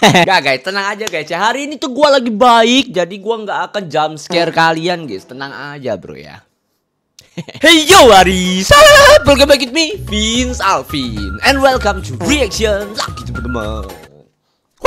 Gak guys, tenang aja guys ya. Hari ini tuh gue lagi baik, jadi gue nggak akan jump scare kalian guys. Tenang aja bro ya. Hey yo Aris, welcome back with me, Vince Alvin, and welcome to Reaction Lagi teman-teman.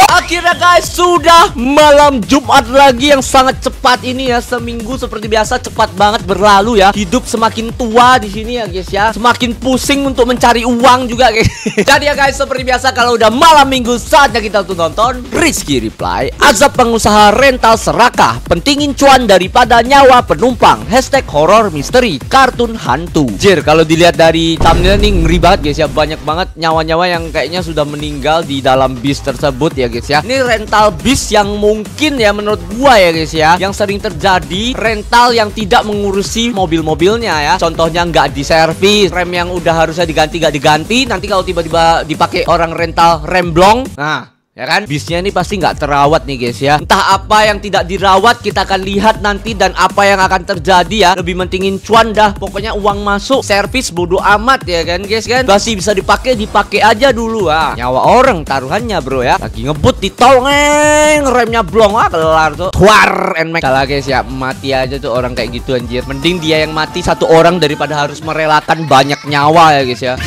Akhirnya guys, sudah malam Jumat lagi yang sangat cepat ini ya. Seminggu seperti biasa cepat banget berlalu ya. Hidup semakin tua di sini ya guys ya. Semakin pusing untuk mencari uang juga guys. Jadi ya guys, seperti biasa kalau udah malam minggu saatnya kita tuh nonton Rizky Reply, azab pengusaha rental serakah, pentingin cuan daripada nyawa penumpang, hashtag horror misteri kartun hantu. Jir, kalau dilihat dari thumbnail nih ngeri banget guys ya. Banyak banget nyawa-nyawa yang kayaknya sudah meninggal di dalam bis tersebut ya guys ya. Ini rental bis yang mungkin ya menurut gua ya guys ya, yang sering terjadi rental yang tidak mengurusi mobil-mobilnya ya. Contohnya nggak diservis, rem yang udah harusnya diganti nggak diganti, nanti kalau tiba-tiba dipakai orang rental rem blong, nah ya kan, bisnya ini pasti nggak terawat nih guys ya. Entah apa yang tidak dirawat, kita akan lihat nanti dan apa yang akan terjadi ya. Lebih mentingin cuan dah, pokoknya uang masuk, servis bodo amat ya kan guys kan. Masih bisa dipakai aja dulu ah. Nyawa orang taruhannya bro ya. Lagi ngebut di tol remnya blong, ah kelar tuh. War and make. Salah guys ya, mati aja tuh orang kayak gitu anjir. Mending dia yang mati satu orang daripada harus merelakan banyak nyawa ya guys ya.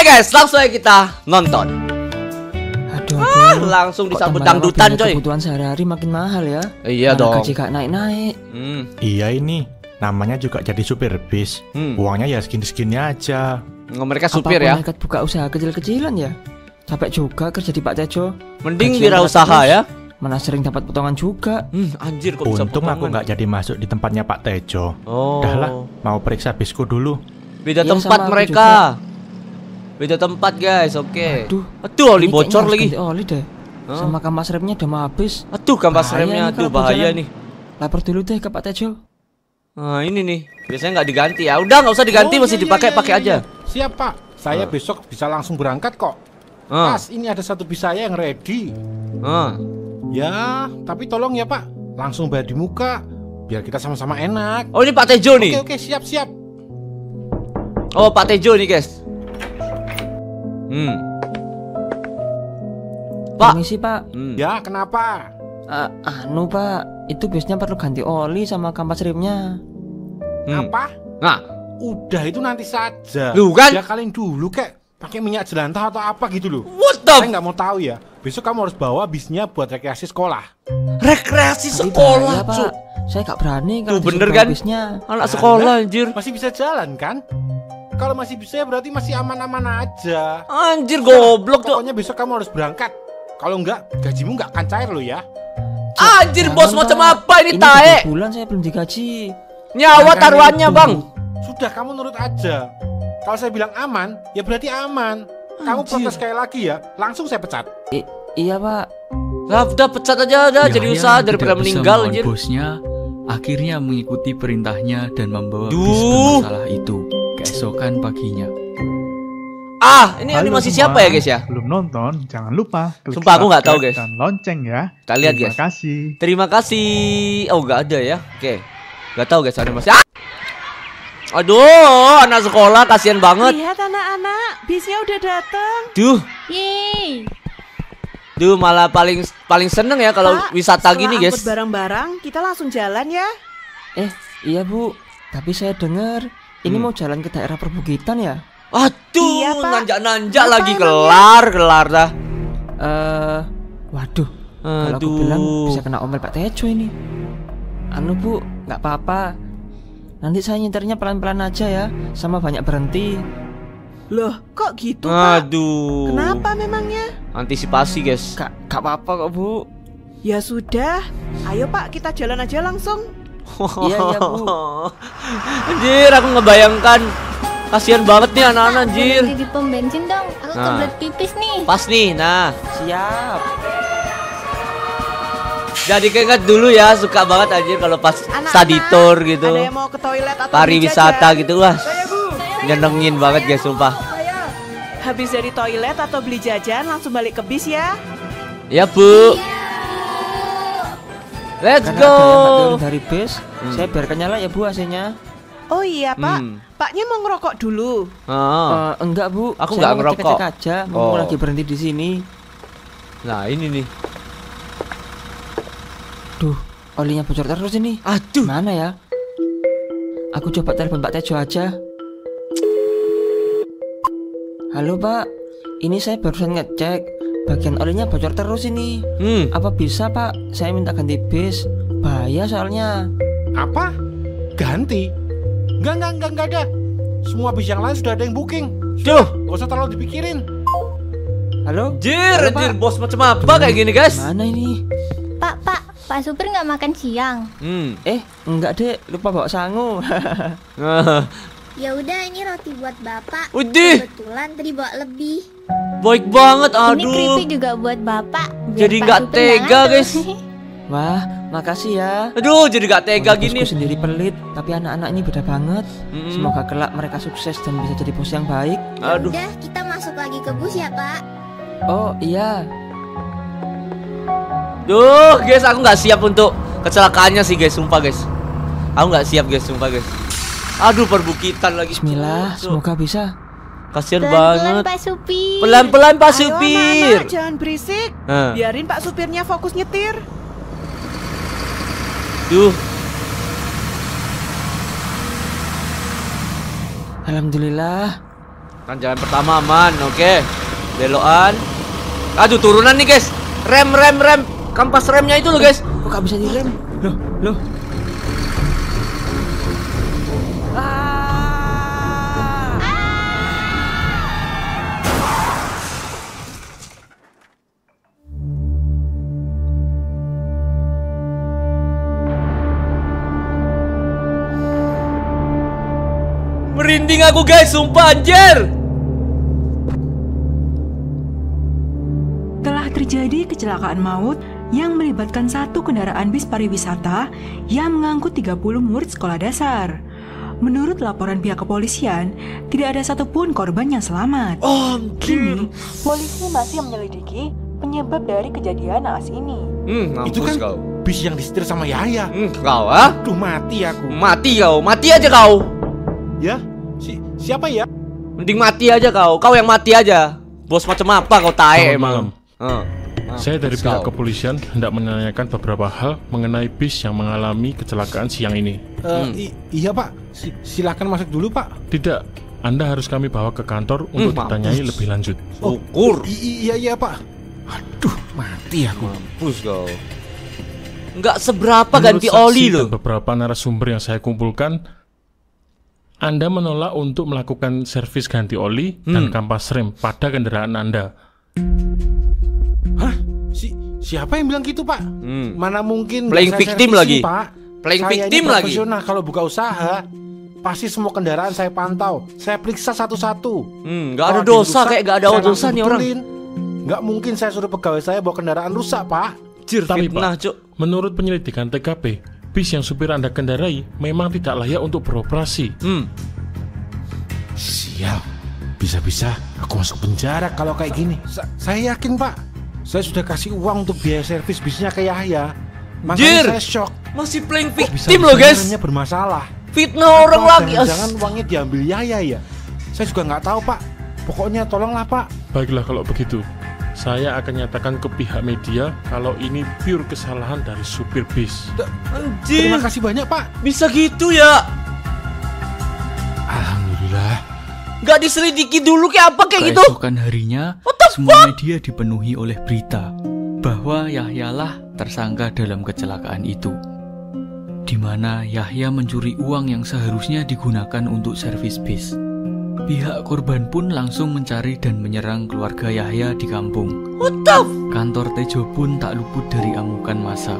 Guys, langsung aja kita nonton. Aduh. Langsung disambut dangdutan coy. Kebutuhan sehari-hari makin mahal ya. Iya dong. Gaji gak naik-naik. Iya ini namanya juga jadi supir bis. Uangnya ya segini-segini aja. Mereka supir ya. Mereka buka usaha kecil-kecilan ya. Capek juga kerja di Pak Tejo. Mending wirausaha ya. Mana sering dapat potongan juga. Anjir kok bisa untung potongan. aku nggak jadi masuk di tempatnya Pak Tejo. Oh. Udah lah, mau periksa bisku dulu. Beda Iya, tempat sama mereka. Beda tempat guys, oke. Aduh, oli bocor lagi. Oli deh. Sama kampas remnya udah mau habis. Aduh, kampas remnya tuh bahaya nih. Lapor dulu deh ke Pak Tejo. Nah, ini nih. Biasanya nggak diganti ya. Udah nggak usah diganti, masih dipakai aja. Siap Pak, saya besok bisa langsung berangkat kok. Mas, ini ada satu bis saya yang ready. Ya, tapi tolong ya Pak, langsung bayar di muka, biar kita sama-sama enak. Oh, ini Pak Tejo nih. Oke, siap. Oh, Pak Tejo nih guys. Pak. Permisi Pak. Ya, kenapa? Pak, itu bisnya perlu ganti oli sama kampas remnya. Apa? Nah, udah itu nanti saja. Lu kan? Ya kalian dulu kek, pakai minyak jelantah atau apa gitu loh. What the? Saya nggak mau tahu ya. Besok kamu harus bawa bisnya buat rekreasi sekolah. Rekreasi Tapi sekolah, bahaya, Cuk. Pak. Saya gak berani kalau Tuh bener disuruh kan? bisnya. Anak sekolah anjir. Masih bisa jalan kan? Kalau masih bisa berarti masih aman-aman aja. Anjir goblok tuh. Pokoknya besok kamu harus berangkat. Kalau enggak, gajimu enggak akan cair loh ya. Anjir bos, macam apa ini tae? 3 bulan saya belum digaji. Nyawa taruhannya bang. Sudah, kamu nurut aja. Kalau saya bilang aman, ya berarti aman. Kamu protes sekali lagi ya, langsung saya pecat. Iya Pak. Lah udah pecat aja udah, jadi usaha daripada meninggal anjir. Bosnya akhirnya mengikuti perintahnya dan membawa bis bermasalah itu keesokan paginya. Ini animasi siapa ya guys ya? Belum nonton, jangan lupa klik Sumpah aku nggak tahu guys. dan lonceng ya. Kita lihat guys. Terima kasih. Terima kasih. Oh nggak ada ya? Oke. Nggak tahu guys animasi. Aduh, anak sekolah kasihan banget. Lihat anak-anak, bisnya udah datang. Yeay. Duh, malah paling seneng ya kalau wisata gini guys. Setelah angkut barang-barang, kita langsung jalan ya. Iya Bu. Tapi saya dengar ini mau jalan ke daerah perbukitan ya. Aduh, Iya, Pak. nanjak-nanjak Apa lagi emangnya? kelar dah. Waduh. Kalau aku bilang bisa kena omel Pak Tejo ini. Bu, nggak apa-apa. Nanti saya nyetirnya pelan-pelan aja ya, sama banyak berhenti. Loh, kok gitu Pak? Aduh. Kenapa memangnya? Antisipasi guys. Gak apa-apa kok Bu. Ya sudah, ayo Pak kita jalan aja langsung. Iya Bu. Anjir, aku ngebayangkan. Kasihan banget nih anak-anak anjir. Berhenti di pom bensin dong. Aku kebelet pipis nih. Pas nih, nah. Siap. Jadi keinget dulu ya, suka banget anjir kalau pas Anak-anak, study tour gitu. Ada yang mau ke toilet atau Pariwisata beli jajan? gitu, wah. Saya Bu. Nyenengin banget guys, sumpah. Habis dari toilet atau beli jajan langsung balik ke bis ya. Ya Bu. Let's Karena go. ada yang nggak turun dari bis, saya biarkan nyala ya Bu AC-nya. Oh iya Pak, Paknya mau ngerokok dulu? Enggak Bu, aku saya nggak mau ngerokok ngecek aja, mau lagi berhenti di sini. Nah ini nih. Duh, olinya bocor terus ini. Aduh, mana ya? Aku coba telepon Pak Tejo aja. Halo Pak, ini saya barusan ngecek, bagian olinya bocor terus ini. Apa bisa Pak, saya minta ganti bis, bahaya soalnya. Apa? Ganti? Enggak ada. Semua bis yang lain sudah ada yang booking. Duh, gak usah terlalu dipikirin. Halo? Jir, bos macam apa kayak gini guys? Mana ini? Pak supir nggak makan siang. Enggak deh, lupa bawa sangu. Ya udah, ini roti buat Bapak. Udih. Kebetulan tadi bawa lebih. Baik banget, aduh. Ini keripik juga buat Bapak. Jadi nggak tega guys. Wah, makasih ya. Aduh, jadi gak tega gini. Bosku sendiri pelit, tapi anak-anak ini beda banget. Semoga kelak mereka sukses dan bisa jadi bos yang baik. Aduh. Udah, kita masuk lagi ke bus ya Pak. Oh iya. Duh, guys, aku nggak siap untuk kecelakaannya sih guys, sumpah guys. Aku nggak siap guys, sumpah guys. Aduh, perbukitan lagi. Bismillah, semoga bisa. Kasian Pelan-pelan banget. Pak Supir. Pelan-pelan Pak Ayo, Supir. anak-anak, jangan berisik. Biarin Pak Supirnya fokus nyetir. Duh. Alhamdulillah. Kan jalan pertama aman, oke. Belokan. Aduh, turunan nih guys. Rem. Kampas remnya itu loh guys. Kok gak bisa direm? Loh. Merinding aku guys, sumpah anjir. Telah terjadi kecelakaan maut yang melibatkan satu kendaraan bis pariwisata yang mengangkut 30 murid sekolah dasar. Menurut laporan pihak kepolisian, tidak ada satupun korban yang selamat. Kini, polisi masih menyelidiki penyebab dari kejadian naas ini. Itu kan kau. Bis yang disetir sama Yahya. Kau ah? Duh, mati aku. Mati kau, mati aja kau. Ya, siapa ya? Mending mati aja kau. Kau yang mati aja. Bos macam apa kau tae emang? Saya dari pihak kepolisian hendak menanyakan beberapa hal mengenai bis yang mengalami kecelakaan siang ini. Iya Pak, silakan masuk dulu Pak. Tidak, Anda harus kami bawa ke kantor untuk ditanyai lebih lanjut. Ukur. Iya Pak. Aduh, mati aku. Mampus kau. Enggak seberapa Menurut ganti oli saksi loh. dan beberapa narasumber yang saya kumpulkan, Anda menolak untuk melakukan servis ganti oli dan kampas rem pada kendaraan Anda. Hah? Siapa yang bilang gitu Pak? Mana mungkin. Playing victim lagi Pak. Playing Saya victim ini lagi. profesional. Kalau buka usaha, pasti semua kendaraan saya pantau, saya periksa satu-satu. Nggak ada dosa, kayak nggak ada dosa nih orang. Nggak mungkin saya suruh pegawai saya bawa kendaraan rusak Pak. Tapi Pak, menurut penyelidikan TKP, bis yang supir Anda kendarai memang tidak layak untuk beroperasi. Sial, bisa-bisa aku masuk penjara kalau kayak gini. Saya yakin Pak, saya sudah kasih uang untuk biaya servis bisnya ke Yahya. Makanya saya shock. Masih playing victim loh guys. Bermasalah. Fitnah orang lagi. Jangan uangnya diambil Yahya ya. Saya juga nggak tahu Pak. Pokoknya tolonglah Pak. Baiklah kalau begitu, saya akan nyatakan ke pihak media kalau ini pure kesalahan dari supir bis. Anjir. Terima kasih banyak Pak. Bisa gitu ya? Alhamdulillah. Gak diselidiki dulu kayak apa kayak gitu? Keesokan harinya, semua media dipenuhi oleh berita bahwa Yahya lah tersangka dalam kecelakaan itu, di mana Yahya mencuri uang yang seharusnya digunakan untuk servis bis. Pihak korban pun langsung mencari dan menyerang keluarga Yahya di kampung. Kantor Tejo pun tak luput dari amukan massa.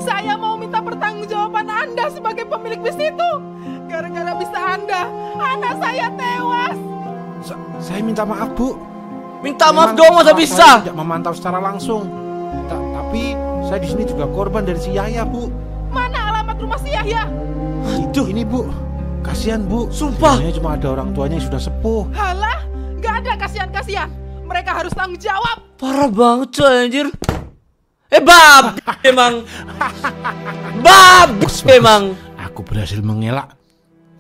Saya mau minta pertanggungjawaban Anda sebagai pemilik bis itu. Gara-gara bisa Anda, anak saya tewas. Saya minta maaf Bu. Minta maaf dong, masa bisa? Saya tidak memantau secara langsung. Tapi saya di sini juga korban dari si Yahya Bu. Mana alamat rumah si Yahya? Itu ini Bu. Kasihan Bu. Sumpah. Sebenarnya cuma ada orang tuanya yang sudah sepuh. Halah, nggak ada kasihan-kasihan. Mereka harus tanggung jawab. Parah banget coy anjir. Bab emang. Bab emang. Aku Aku berhasil mengelak.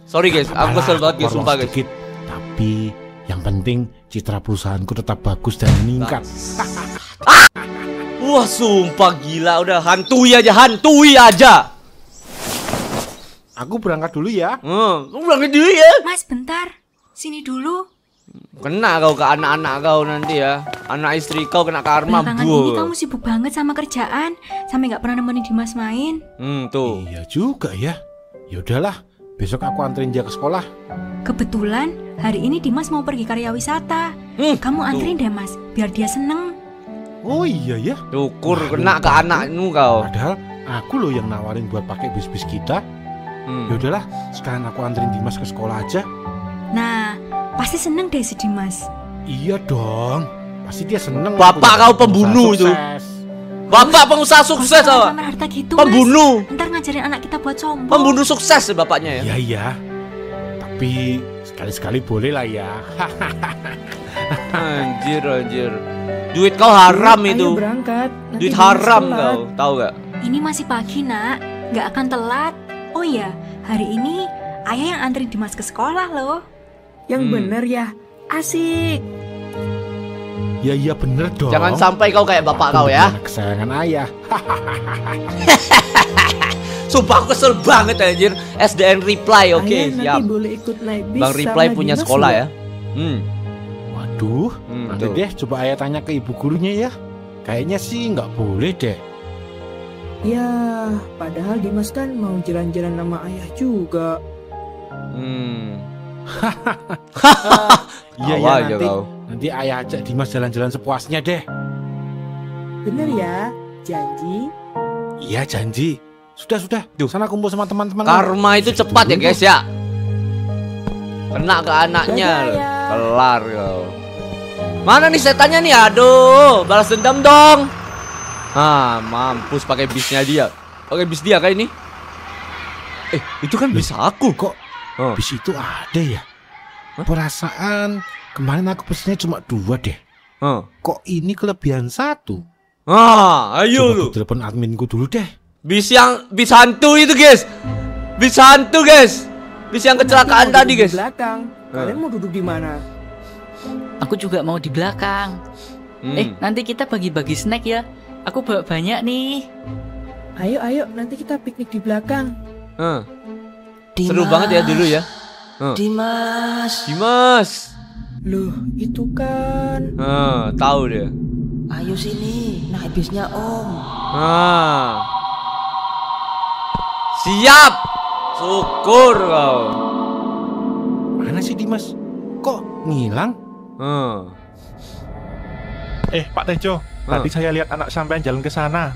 Sorry guys, aku kesel banget guys, sumpah guys. Sedikit. Tapi yang penting citra perusahaanku tetap bagus dan meningkat. Wah sumpah gila, udah hantui aja. Aku berangkat dulu ya. Aku berangkat dulu ya. Mas, bentar. Sini dulu. Kena kau ke anak-anak kau nanti ya. Anak istri kau kena karma. Belakangan ini kamu sibuk banget sama kerjaan, sampai nggak pernah nemenin Dimas main. Tuh. Iya juga ya. Ya udahlah, besok aku anterin dia ke sekolah. Kebetulan hari ini Dimas mau pergi karya wisata. Kamu anterin deh Mas, biar dia seneng. Oh iya ya. Syukur kena ke anakmu kau. Padahal aku loh yang nawarin buat pakai bis-bis kita. Ya udahlah, sekarang aku anterin Dimas ke sekolah aja. Nah, pasti seneng deh si Dimas. Iya dong, pasti dia seneng. Bapak kau pembunuh itu. Bapak pengusaha sukses apa? Harta gitu, pembunuh. Mas. Ntar ngajarin anak kita buat sombong. Pembunuh sukses bapaknya ya. Iya. Tapi sekali-sekali boleh lah ya. Anjir. Duit kau haram itu. Ayo berangkat. Duit haram kau, tahu gak? Ini masih pagi nak, nggak akan telat. Oh iya, hari ini ayah yang anterin Dimas ke sekolah loh. Yang bener ya, asik. Ya iya bener dong. Jangan sampai kau kayak bapak kau ya. Kesayangan ayah. Sumpah aku kesel banget anjir. SDN Reply, oke, siap. Nanti boleh ikut naik bis. Bang Reply punya sekolah ya. Waduh, nanti deh coba ayah tanya ke ibu gurunya ya. Kayaknya sih nggak boleh deh. Ya, padahal Dimas kan mau jalan-jalan sama ayah juga. Iya ya, nanti ayah ajak Dimas jalan-jalan sepuasnya deh. Bener ya, janji? Iya janji. Sudah. Sana kumpul sama teman-teman. Karma itu cepat ya guys ya. Kena ke anaknya, kelar kau. Mana nih setannya nih? Aduh, balas dendam dong. Mampus pakai bisnya dia. Pakai bis dia kayak ini. Itu kan bis aku kok. Bis itu ada ya? Perasaan kemarin aku pesennya cuma 2 deh. Kok ini kelebihan 1? Ayo lu. Telepon adminku dulu deh. Bis hantu itu guys. Bis hantu guys. Bis yang kecelakaan tadi guys. Di belakang. Kalian mau duduk di mana? Aku juga mau di belakang. Nanti kita bagi-bagi snack ya. Aku bawa banyak nih. Ayo, nanti kita piknik di belakang. Seru banget ya dulu ya. Dimas. Loh, itu kan. Tahu deh. Ayo sini, naik bisnya Om. Siap. Syukur kau. Mana sih Dimas? Kok ngilang? Pak Tejo, tadi saya lihat anak sampean jalan ke sana.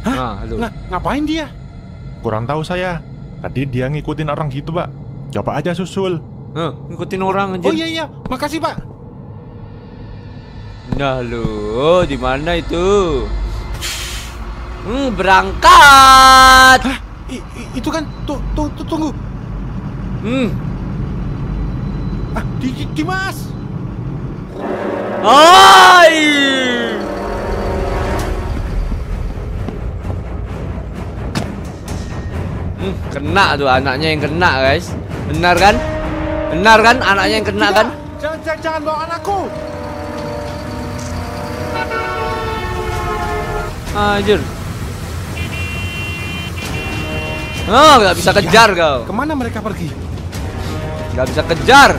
Hah? Ngapain dia? Kurang tahu saya. Tadi dia ngikutin orang gitu, Pak. Coba aja susul. Ngikutin orang aja. Oh iya, makasih Pak. Nah lo, di mana itu? Berangkat. Hah? Itu kan tunggu. Dimas. Kena tuh anaknya yang kena guys. Benar kan anaknya yang kena kan? Jangan bawa anakku. Anjir. Gak bisa kejar kau. Kemana mereka pergi? Gak bisa kejar.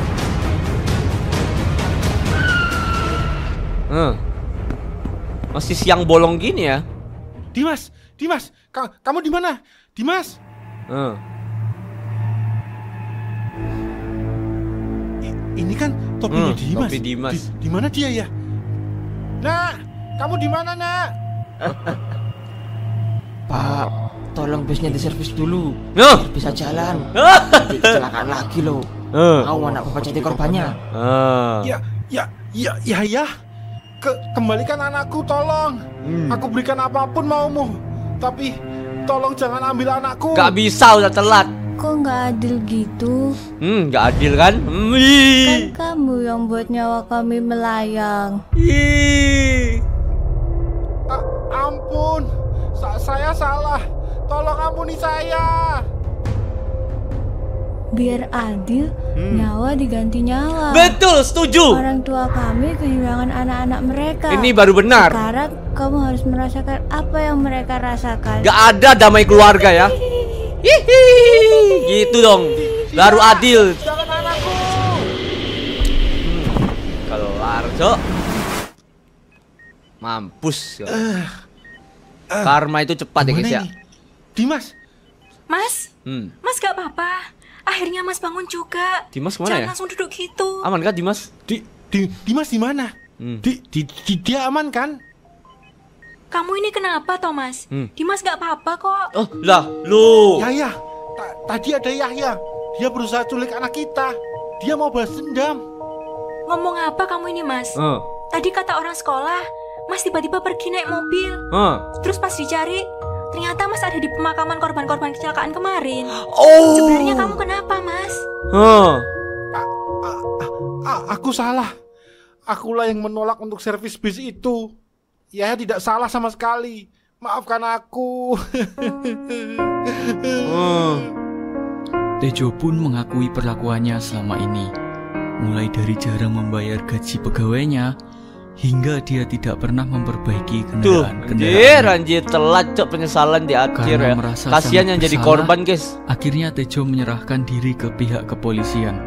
Masih siang bolong gini ya. Dimas, kamu di mana? Dimas. Ini kan topinya Dimas. Topi Dimas. Di mana dia ya? Nak, kamu di mana, Nak? Pak, tolong bisnya diservis dulu. Biar bisa jalan. Nanti kecelakaan lagi loh. Mau anak bapak jadi korbannya. Ya. Kembalikan anakku, tolong. Aku berikan apapun maumu. Tapi tolong jangan ambil anakku. Gak bisa, udah telat. Kok nggak adil gitu? Nggak adil kan? Kan kamu yang buat nyawa kami melayang. Ampun, saya salah. Tolong ampuni saya. Biar adil, nyawa diganti nyawa. Betul, setuju. Orang tua kami kehilangan anak-anak mereka. Ini baru benar. Sekarang kamu harus merasakan apa yang mereka rasakan. Gak ada damai keluarga ya. Hihi, gitu dong. Baru adil. Kelar, Cok. Mampus. Karma itu cepat ya, guys ya. Dimas. Mas, Mas gak apa-apa. Akhirnya Mas bangun juga. Dimas kemana Jangan ya? langsung duduk gitu. Aman kan Dimas? Dimas di mana? Dia aman kan? Kamu ini kenapa, Thomas? Dimas gak apa-apa kok. Oh, lah, lu. Yahya, tadi ada Yahya. Dia berusaha culik anak kita. Dia mau balas dendam. Ngomong apa kamu ini, Mas? Tadi kata orang sekolah, Mas tiba-tiba pergi naik mobil. Terus pas dicari, ternyata Mas ada di pemakaman korban-korban kecelakaan kemarin. Sebenarnya kamu kenapa, Mas? Aku salah. Akulah yang menolak untuk servis bis itu. Ya, tidak salah sama sekali. Maafkan aku. Tejo pun mengakui perlakuannya selama ini. Mulai dari jarang membayar gaji pegawainya, hingga dia tidak pernah memperbaiki kendaraan-kendaraan. Anjir, telat, Cok, penyesalan di akhir ya. Merasa Kasihan yang jadi korban, guys. Akhirnya Tejo menyerahkan diri ke pihak kepolisian,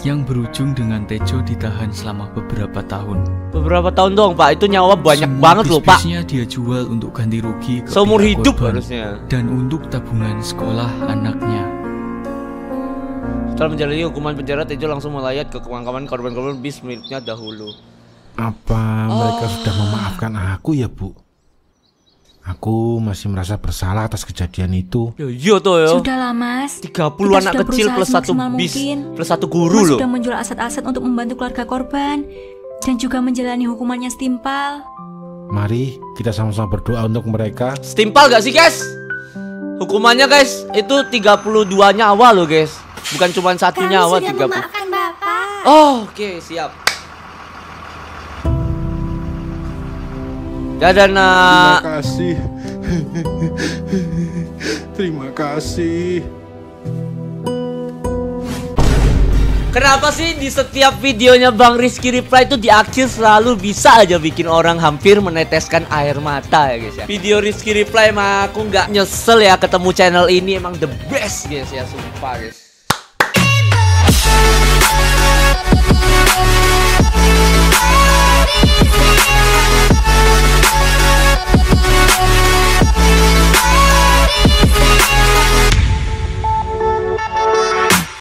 yang berujung dengan Tejo ditahan selama beberapa tahun. Beberapa tahun dong, Pak. Itu nyawa banyak Semua banget loh, Pak. Bisnisnya dia jual untuk ganti rugi ke seumur pihak hidup korban harusnya. dan untuk tabungan sekolah anaknya. Setelah menjalani hukuman penjara, Tejo langsung melayat ke pemakaman korban-korban bis miliknya dahulu. Apa mereka sudah memaafkan aku ya, Bu? Aku masih merasa bersalah atas kejadian itu. Iya tuh ya. Sudahlah, Mas. 30 anak kecil plus satu bis plus satu guru Mas loh. sudah menjual aset-aset untuk membantu keluarga korban dan juga menjalani hukumannya setimpal. Mari kita sama-sama berdoa untuk mereka. Setimpal gak sih, guys? Hukumannya, guys, itu 32 nyawa loh, guys. Bukan cuma satu nyawa, 30. Oh, oke, siap. Dadah, nak. Terima kasih. Terima kasih. Kenapa sih di setiap videonya Bang Rizky Reply itu di akhir selalu bisa aja bikin orang hampir meneteskan air mata ya, guys ya. Video Rizky Reply mah aku nggak nyesel ya ketemu channel ini, emang the best, guys ya, sumpah, guys.